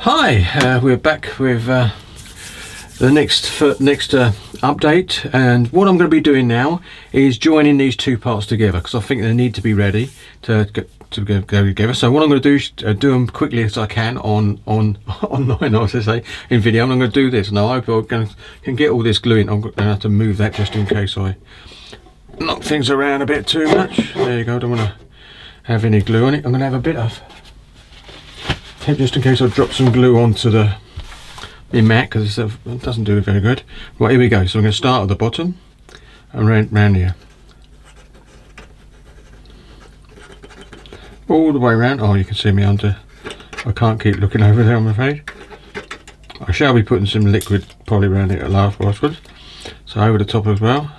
Hi, we're back with the next update, and what I'm going to be doing now is joining these two parts together because I think they need to be ready to go together. So what I'm going to do is do them quickly as I can online, I was to say, in video, and I'm going to do this. Now I hope I can get all this glue in. I'm going to have to move that just in case I knock things around a bit too much. There you go. I don't want to have any glue on it. I'm going to have a bit of tape just in case I drop some glue onto the mat, because it doesn't do it very good. Right, here we go. So I'm going to start at the bottom and round here, all the way around. Oh, you can see me under. I can't keep looking over there, I'm afraid. I shall be putting some liquid probably around it afterwards. So over the top as well.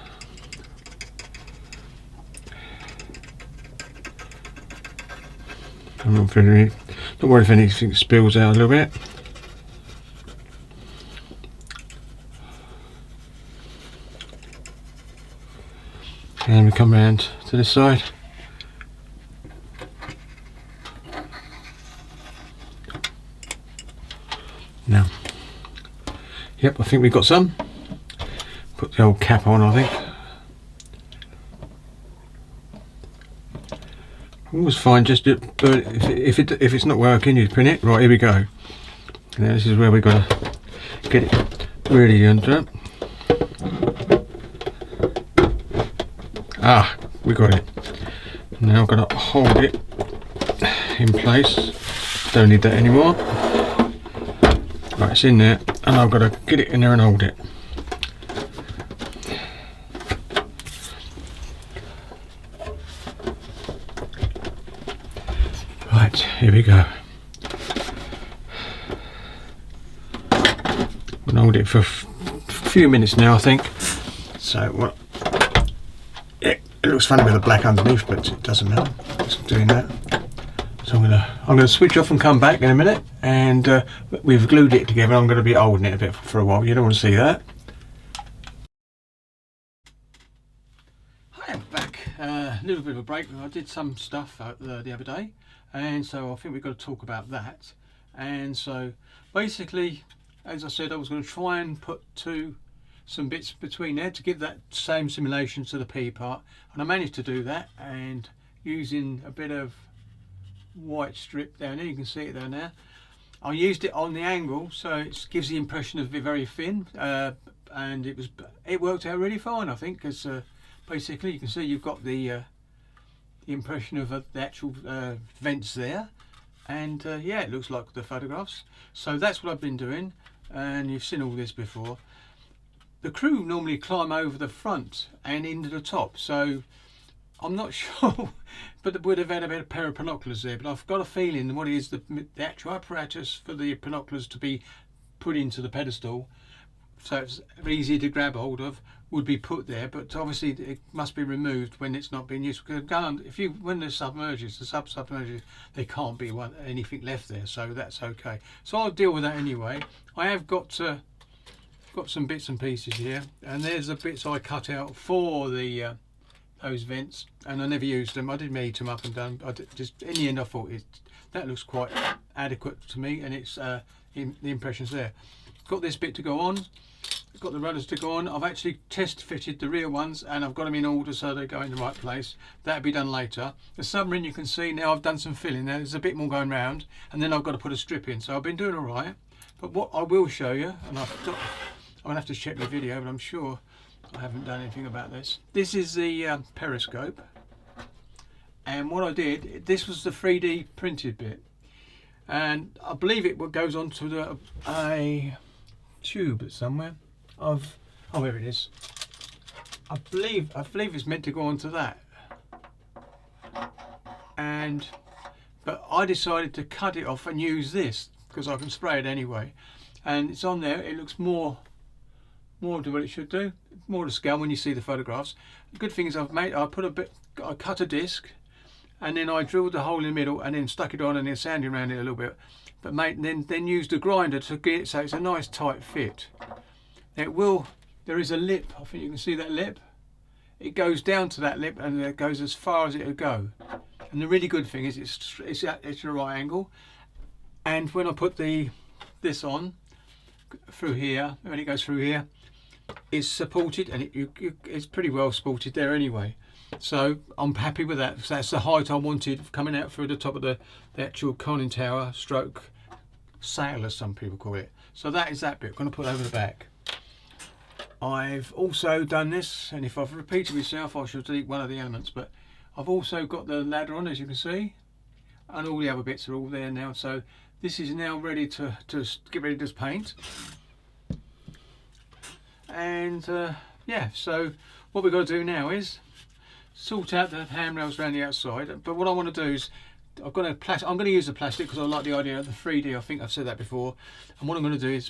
Don't worry if anything spills out a little bit. And we come round to this side. Now, yep, I think we've got some. Put the old cap on, I think. Always fine, just but if it's not working, you pin it. Right, here we go. Now this is where we got to get it really under. Ah, we got it. Now I've got to hold it in place. Don't need that anymore. Right, it's in there, and I've got to get it in there and hold it. Right, here we go. We'll hold it for a few minutes now, I think. So, well, yeah, it looks funny with the black underneath, but it doesn't matter. Just doing that. So I'm gonna switch off and come back in a minute, and we've glued it together. I'm going to be holding it a bit for a while. You don't want to see that. Hi, I'm back. A little bit of a break. I did some stuff the other day, and so I think we've got to talk about that. And so basically, as I said, I was going to try and put some bits between there to give that same simulation to the P part, and I managed to do that, and using a bit of white strip down there, you can see it down there. I used it on the angle, so it gives the impression of it very thin, and it worked out really fine, I think, because basically you can see you've got the impression of the actual vents there, and yeah, it looks like the photographs. So that's what I've been doing, and you've seen all this before. The crew normally climb over the front and into the top, so I'm not sure, but it would have had a pair of binoculars there. But I've got a feeling what it is, the actual apparatus for the binoculars to be put into the pedestal, so it's easy to grab hold of, would be put there. But obviously it must be removed when it's not being used. Because when the submerges, there can't be anything left there, so that's okay. So I'll deal with that anyway. I have got some bits and pieces here, and there's the bits I cut out for the those vents, and I never used them. I didn't heat them up and done. Just in the end I thought that looks quite adequate to me, and it's the impressions there. Got this bit to go on, got the rudders to go on. I've actually test fitted the rear ones, and I've got them in order so they go in the right place. That'll be done later. The submarine, you can see now I've done some filling. There's a bit more going round, and then I've got to put a strip in, so I've been doing all right. But what I will show you, and I'm gonna have to check the video, but I'm sure I haven't done anything about this. This is the periscope, and what I did, this was the 3D printed bit, and I believe it goes onto a tube somewhere oh, here it is. I believe it's meant to go onto that, but I decided to cut it off and use this because I can spray it anyway, and it's on there. It looks more to what it should do, more to scale when you see the photographs. The good thing is I cut a disc, and then I drilled the hole in the middle and then stuck it on and then sanded around it a little bit, but then used a grinder to get it so it's a nice tight fit. There is a lip, I think you can see that lip. It goes down to that lip and it goes as far as it would go. And the really good thing is it's at the right angle. And when I put the this on through here, when it goes through here, is supported, and it's pretty well supported there anyway. So I'm happy with that. So that's the height I wanted coming out through the top of the actual conning tower stroke sail, as some people call it. So that is that bit. I'm going to put over the back. I've also done this, and if I've repeated myself I shall delete one of the elements, but I've also got the ladder on, as you can see, and all the other bits are all there now. So this is now ready to get ready to paint. And yeah, so what we've got to do now is sort out the handrails around the outside. But what I want to do is I'm going to use the plastic because I like the idea of the 3D. I think I've said that before. And what I'm going to do is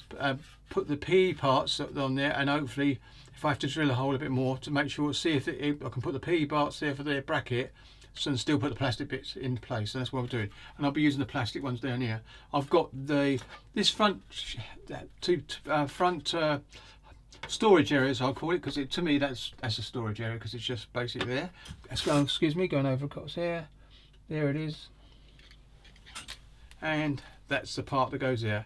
put the PE parts on there, and hopefully if I have to drill a hole a bit more to make sure, see if I can put the PE parts there for the bracket, and still put the plastic bits in place. And that's what I'm doing. And I'll be using the plastic ones down here. I've got this front storage area, as I'll call it, because to me that's a storage area, because it's just basically there. Excuse me, going over across here. There it is. And that's the part that goes there.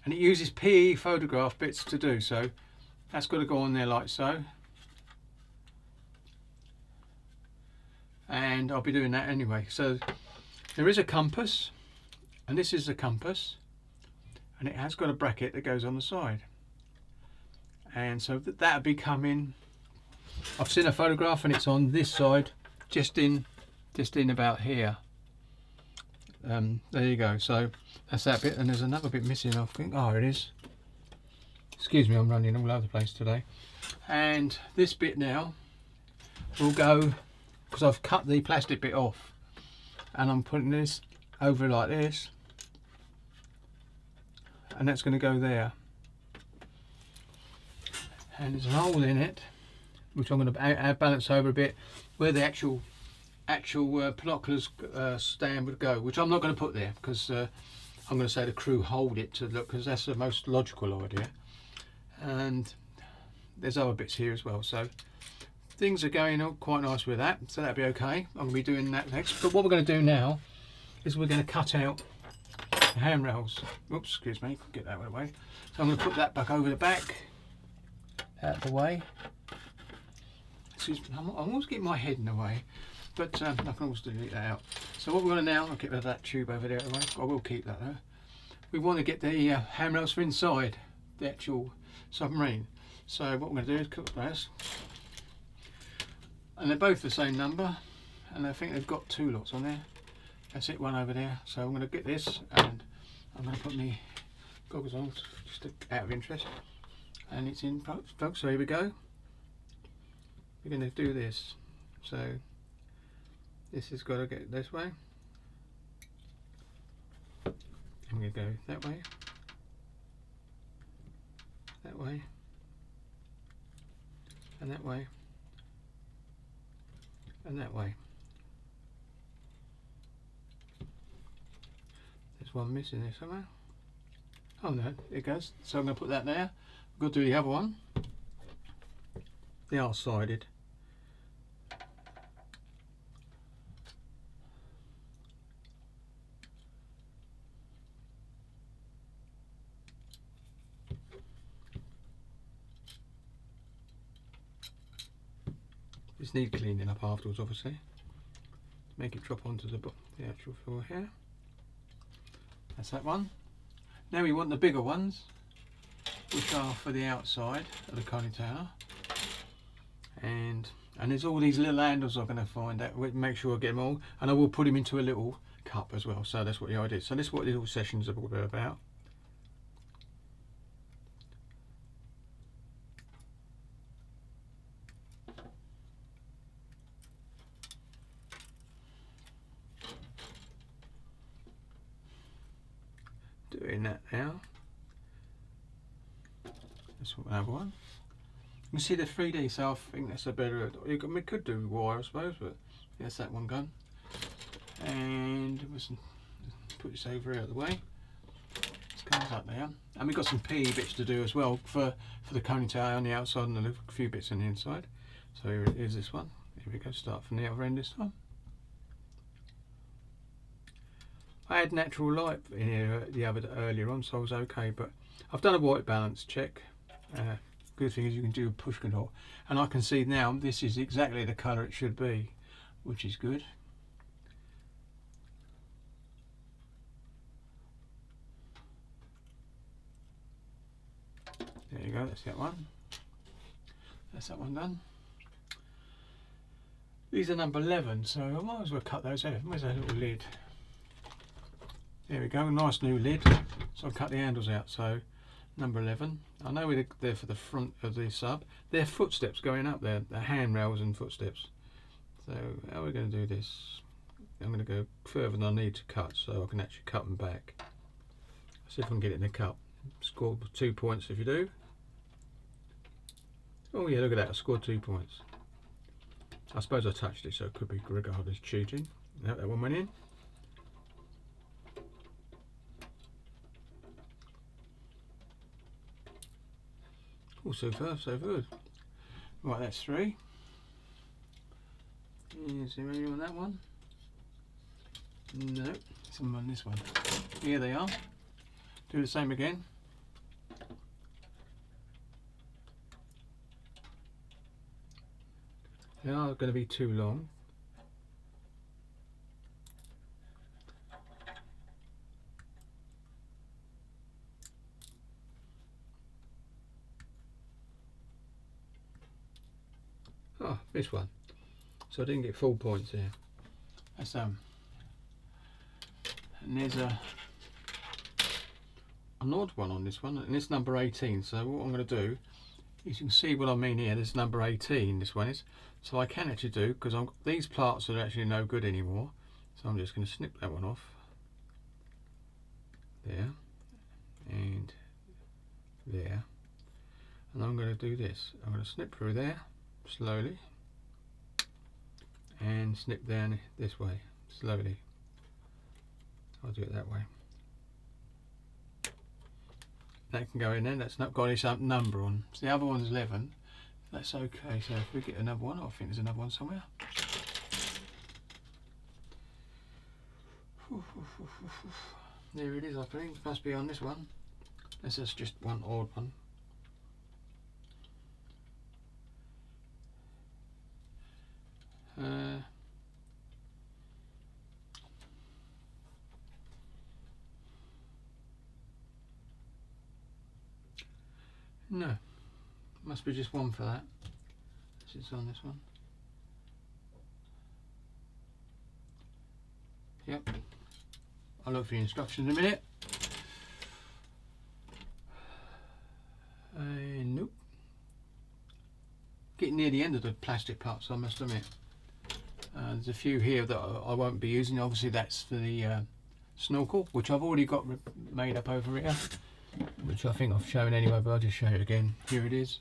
And it uses PE photograph bits to do, so that's got to go on there like so. And I'll be doing that anyway. So there is a compass, and this is the compass, and it has got a bracket that goes on the side. And so that'll be coming. I've seen a photograph and it's on this side, just in about here. There you go. So that's that bit, and there's another bit missing, I think. Oh, it is. Excuse me, I'm running all over the place today. And this bit now will go, because I've cut the plastic bit off, and I'm putting this over like this, and that's going to go there. And there's an hole in it, which I'm going to balance over a bit, where the actual binoculars stand would go, which I'm not going to put there, because I'm going to say the crew hold it to look, because that's the most logical idea. And there's other bits here as well, so things are going on quite nice with that, so that'll be okay. I'm going to be doing that next. But what we're going to do now is we're going to cut out the handrails. Oops, excuse me, get that one away. So I'm going to put that back over the back, out of the way. Excuse me, I'm always getting my head in the way, but I can always delete that out. So what we're going to now, I'll get rid of that tube over there. I will keep that though. We want to get the handrails for inside the actual submarine. So what we're going to do is cut this, and they're both the same number, and I think they've got two lots on there. That's it, one over there. So I'm going to get this, and I'm going to put my goggles on just out of interest. And it's in folks, so here we go. We're going to do this. So this has got to get this way. I'm going to go that way, and that way, and that way. There's one missing there somewhere. Oh no, it goes. So I'm going to put that there. We've got to do the other one. They are sided. This needs cleaning up afterwards, obviously. Make it drop onto the actual floor here. That's that one. Now we want the bigger ones, which are for the outside of the conning tower. And there's all these little handles I'm going to find out. Make sure I get them all, and I will put them into a little cup as well. So that's what the idea is. So this is what little sessions are all about. Doing that now. That's another one. You can see the 3D, so I think that's a better. We could do wire, I suppose, but that's that one gone. And put this over here out of the way. It comes up there, and we've got some PE bits to do as well for the conning tower on the outside and a few bits on the inside. So here's this one. Here we go. Start from the other end this time. I had natural light in here earlier on, so I was okay, but I've done a white balance check. Good thing is you can do a push control, and I can see now this is exactly the colour it should be, which is good. There you go, that's that one. That's that one done. These are number 11, so I might as well cut those out. Where's that little lid? There we go, nice new lid. So I'll cut the handles out. So number 11. I know they're for the front of the sub. They're footsteps going up there, the handrails and footsteps. So how are we going to do this? I'm going to go further than I need to cut, so I can actually cut them back. See if I can get it in the cut. Score 2 points if you do. Oh yeah, look at that, I scored 2 points. I suppose I touched it, so it could be regarded as cheating. Nope, that one went in. Oh, so far, so good. Right, that's 3. Is there any on that one? No, some on this one. Here they are. Do the same again. They are going to be too long. Oh, this one. So I didn't get full points here. That's and there's an odd one on this one, and it's number 18. So what I'm going to do is, you can see what I mean here. This is number 18. This one is. So I can actually do, because these parts are actually no good anymore. So I'm just going to snip that one off. There and there, and I'm going to do this. I'm going to snip through there slowly and snip down this way slowly. I'll do it that way. That can go in there. That's not got its number on. So the other one's 11. That's okay. So if we get another one, I think there's another one somewhere. There it is, I think. It must be on this one. This is just one odd one. No, must be just one for that. This is on this one. Yep. I'll look for the instructions in a minute. Nope. Getting near the end of the plastic parts, I must admit. There's a few here that I won't be using. Obviously that's for the snorkel, which I've already got made up over here, which I think I've shown anyway, but I'll just show it again. Here it is.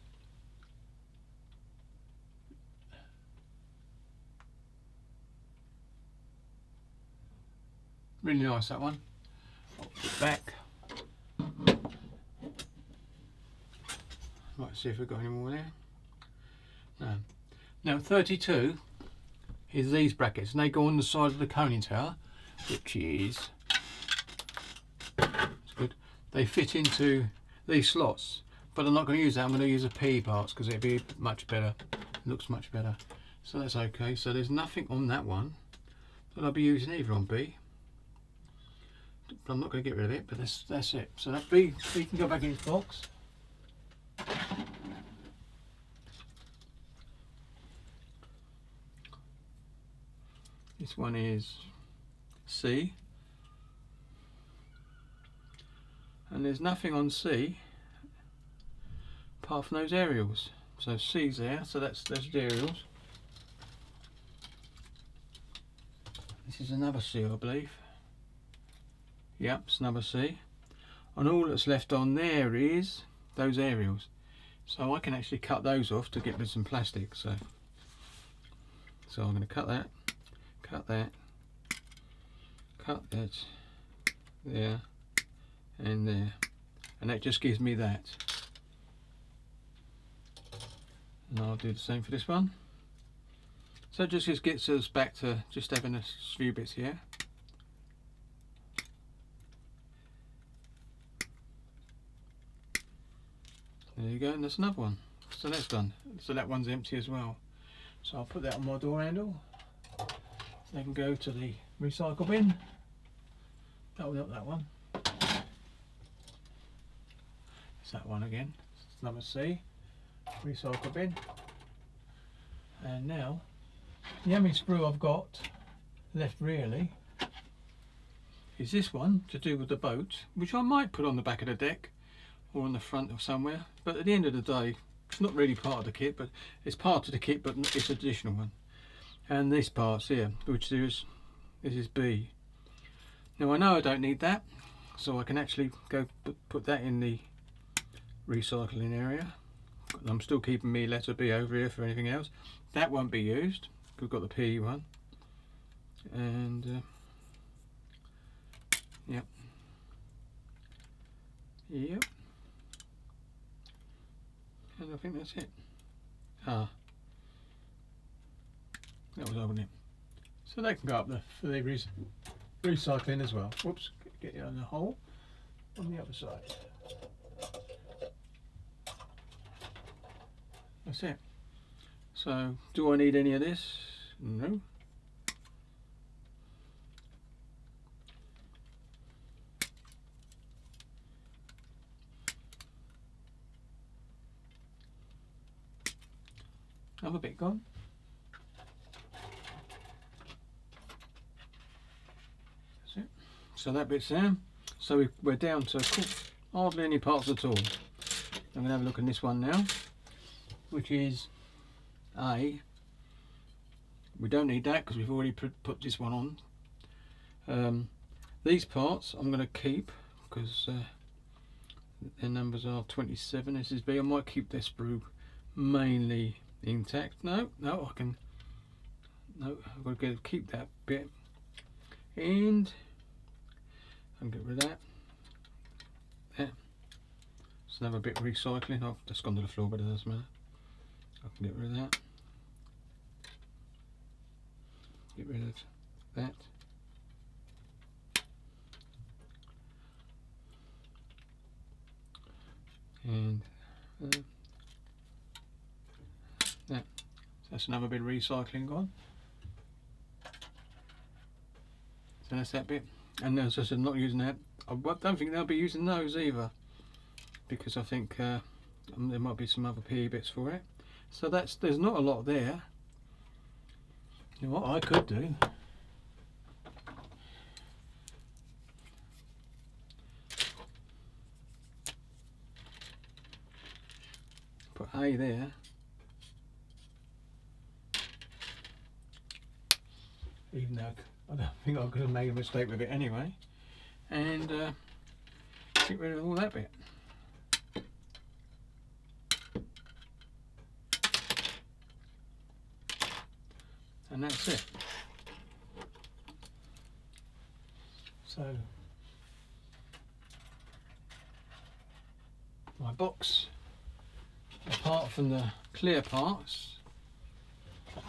Really nice, that one. I'll put it back. Right, see if we've got any more there. No. Now 32 is these brackets, and they go on the side of the coning tower, which is, it's good. They fit into these slots, but I'm not going to use that. I'm going to use the PE parts because it'd be much better. It looks much better. So that's okay. So there's nothing on that one that I'll be using either on B. I'm not going to get rid of it, but that's it. So that B can go back in its box. This one is C, and there's nothing on C apart from those aerials. So C's there, so that's the aerials. This is another C, I believe. Yep, it's number C. And all that's left on there is those aerials. So I can actually cut those off to get rid of some plastic. So I'm going to cut that, cut that, cut that, there, and there. And that just gives me that. And I'll do the same for this one. So it just gets us back to just having a few bits here. There you go, and that's another one. So that's done. So that one's empty as well. So I'll put that on my door handle. They can go to the recycle bin. Oh, not that one. It's that one again. It's number C. Recycle bin. And now, the only sprue I've got left really is this one to do with the boat, which I might put on the back of the deck or on the front or somewhere. But at the end of the day, it's not really part of the kit, but it's part of the kit, but it's an additional one. And this part's here, which this is B. Now I know I don't need that, so I can actually go put that in the recycling area. I'm still keeping me letter B over here for anything else. That won't be used. We've got the P one, and yep, and I think that's it. That was opening it. So they can go up there for the recycling as well. Whoops, get it on the hole on the other side. That's it. So, do I need any of this? No. Another bit gone. That's it. So that bit's there. So we're down to hardly any parts at all. I'm going to have a look at this one now, which is A. We don't need that because we've already put this one on. These parts I'm going to keep because their numbers are 27. This is B. I might keep this sprue mainly intact. No, I can. No, I've got to keep that bit, and I'll get rid of that. There. It's another bit recycling. I've just gone to the floor, but it doesn't matter. I can get rid of that. Get rid of that. And that. So that's another bit of recycling gone. So that's that bit. And as I said, not using that. I don't think they'll be using those either, because I think there might be some other PE bits for it. So there's not a lot there. You know what I could do? Put A there. Even though I don't think I could have made a mistake with it anyway. And get rid of all that bit. And that's it. So my box, apart from the clear parts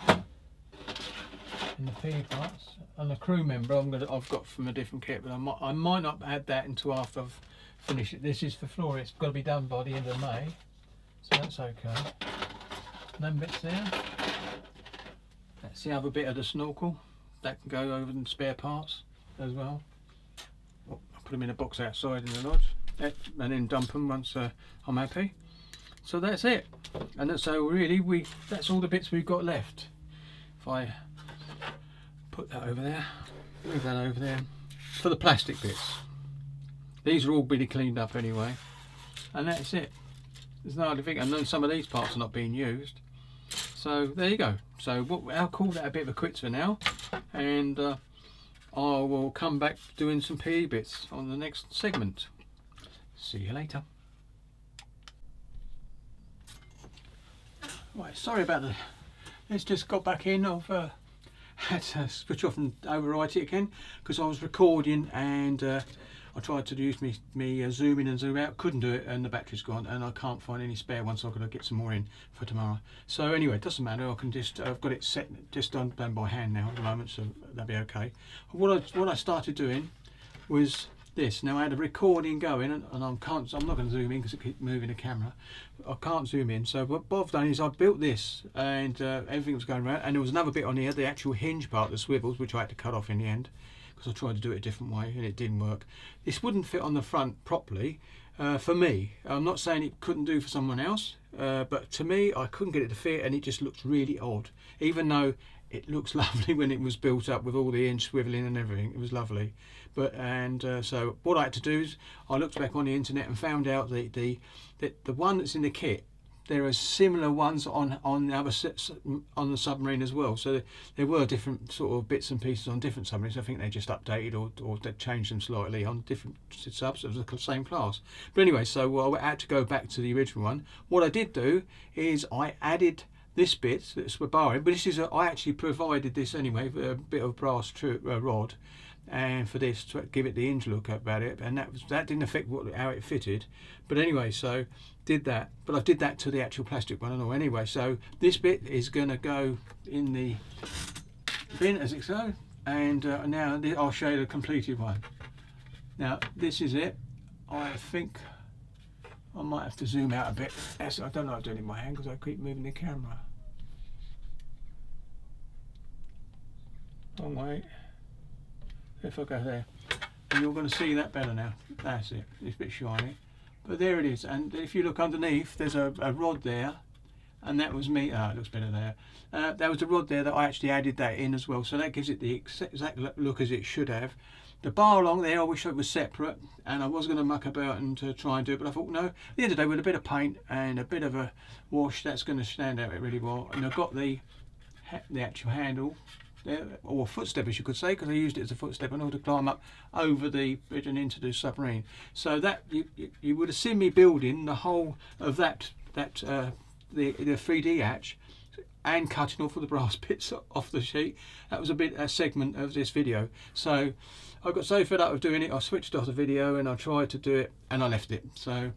and the P parts and the crew member, I've got from a different kit, but I might not add that until after I've finished it. This is for floor. It's got to be done by the end of May, so that's okay. Them bits there. That's the other bit of the snorkel that can go over in spare parts as well. I'll put them in a box outside in the lodge, and then dump them once I'm happy. So that's it. And so really, that's all the bits we've got left. If I put that over there, move that over there for the plastic bits. These are all really cleaned up anyway, and that's it. There's no other thing. And then some of these parts are not being used. So there you go. So I'll call that a bit of a quits for now, and I will come back doing some PE bits on the next segment. See you later. Right, sorry about the. It's just got back in. I've had to switch off and overwrite it again because I was recording, and I tried to use me zoom in and zoom out, couldn't do it, and the battery's gone, and I can't find any spare ones, so I've got to get some more in for tomorrow. So anyway, it doesn't matter. I can just I've got it set, just done by hand now at the moment, so that'll be okay. What I started doing was this. Now I had a recording going, and I'm not going to zoom in because it keeps moving the camera. I can't zoom in. So what I've done is I built this, and everything was going around, and there was another bit on here, the actual hinge part, the swivels, which I had to cut off in the end because I tried to do it a different way and it didn't work. This wouldn't fit on the front properly for me. I'm not saying it couldn't do for someone else, but to me I couldn't get it to fit, and it just looks really odd, even though it looks lovely when it was built up with all the hinge swiveling and everything. It was lovely. But so what I had to do is I looked back on the internet and found out that the one that's in the kit, there are similar ones on the other on the submarine as well. So there were different sort of bits and pieces on different submarines. I think they just updated or they changed them slightly on different subs of the same class. But anyway, so I had to go back to the original one. What I did do is I added this bit that's we're borrowing, but this is I actually provided this anyway, a bit of brass rod, and for this to give it the hinge look about it, and that didn't affect how it fitted. But anyway, so did that, but I did that to the actual plastic one and all. Anyway, so this bit is going to go in the bin as it's so, and now I'll show you the completed one. Now this is it. I think I might have to zoom out a bit. I don't know what I'm doing in my hand because I keep moving the camera. Oh wait, if I go there, you're going to see that better now. That's it. It's a bit shiny, but there it is. And if you look underneath, there's a rod there, and that was me. It looks better there. That was the rod there that I actually added that in as well. So that gives it the exact look as it should have. The bar along there, I wish it was separate, and I was going to muck about and to try and do it, but I thought no. At the end of the day, with a bit of paint and a bit of a wash, that's going to stand out really well. And I've got the actual handle there, or footstep as you could say, because I used it as a footstep in order to climb up over the bridge and into the submarine. So that you would have seen me building the whole of the 3D hatch and cutting off all the brass bits off the sheet. That was a segment of this video. So I got so fed up with doing it, I switched off the video and I tried to do it and I left it. So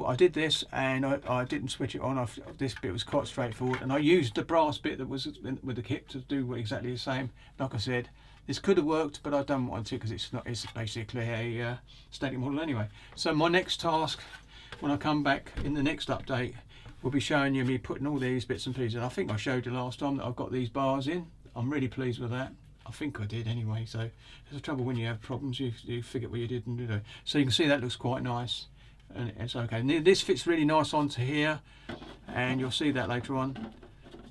I did this, and I didn't switch it on. This bit was quite straightforward, and I used the brass bit that was with the kit to do exactly the same. Like I said, this could have worked, but I don't want to because it's basically a static model anyway. So my next task, when I come back in the next update, will be showing you me putting all these bits and pieces. I think I showed you last time that I've got these bars in. I'm really pleased with that. I think I did anyway. So there's the trouble when you have problems, you forget what you did and do. So you can see that looks quite nice, and it's okay. And this fits really nice onto here, and you'll see that later on.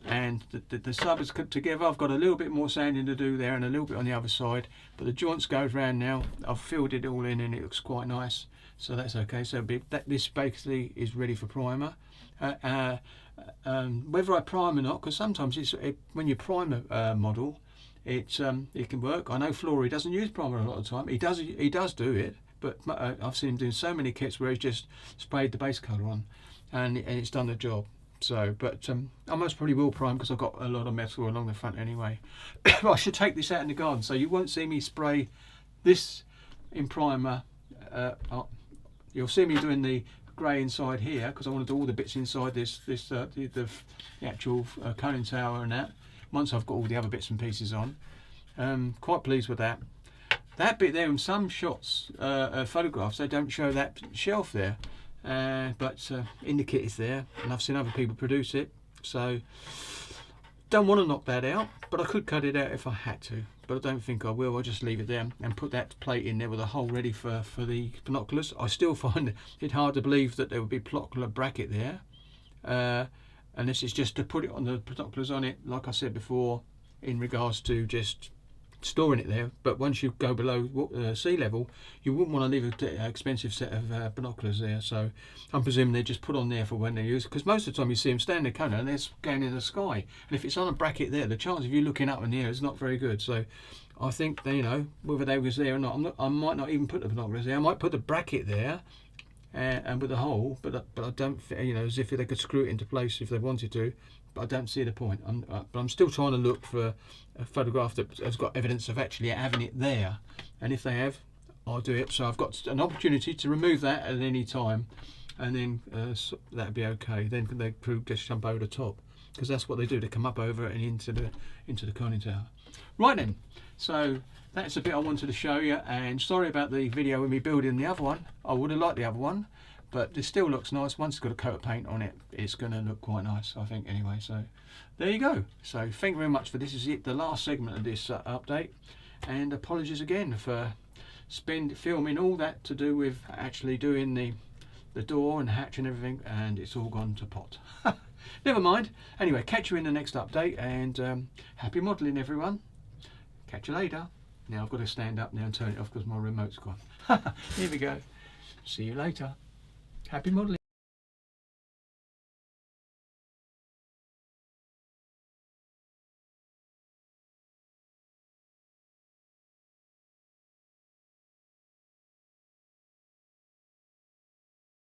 And the sub is put together. I've got a little bit more sanding to do there and a little bit on the other side, but the joints goes round now. I've filled it all in and it looks quite nice. So that's okay. So this basically is ready for primer. Whether I prime or not, because sometimes when you prime a model, it can work. I know Flory doesn't use primer a lot of the time. He does do it, but I've seen him doing so many kits where he's just sprayed the base colour on, and it's done the job. So, but I most probably will prime because I've got a lot of metal along the front anyway. I should take this out in the garden, so you won't see me spray this in primer. You'll see me doing the grey inside here because I want to do all the bits inside the actual conning tower and that. Once I've got all the other bits and pieces on, quite pleased with that. That bit there in some shots, photographs, they don't show that shelf there, but in the kit it's there, and I've seen other people produce it. So don't want to knock that out, but I could cut it out if I had to. But I don't think I will. I'll just leave it there and put that plate in there with a hole ready for the binoculars. I still find it hard to believe that there would be binocular bracket there. And this is just to put it on the binoculars on it, like I said before, in regards to just storing it there. But once you go below sea level, you wouldn't want to leave an expensive set of binoculars there. So I'm presuming they're just put on there for when they're used, because most of the time you see them standing in the corner and they're scanning in the sky, and if it's on a bracket there, the chance of you looking up in the air is not very good. So I think that, whether they was there or not, I might not even put the binoculars there. I might put the bracket there and with a hole, but I don't, as if they could screw it into place if they wanted to. But I don't see the point. But I'm still trying to look for a photograph that has got evidence of actually having it there, and if they have, I'll do it. So I've got an opportunity to remove that at any time, and then that'd be okay. Then they just jump over the top, because that's what they do. They come up over and into the conning tower. Right then, so that's the bit I wanted to show you, and sorry about the video with me building the other one. I would have liked the other one, but it still looks nice. Once it's got a coat of paint on it, it's going to look quite nice, I think, anyway. So there you go. So thank you very much for this. Is it the last segment of this update, and apologies again for filming all that to do with actually doing the door and hatch and everything, and it's all gone to pot. Never mind. Anyway, catch you in the next update, and happy modelling, everyone. Catch you later. Now I've got to stand up now and turn it off because my remote's gone. Here we go. See you later. Happy modelling.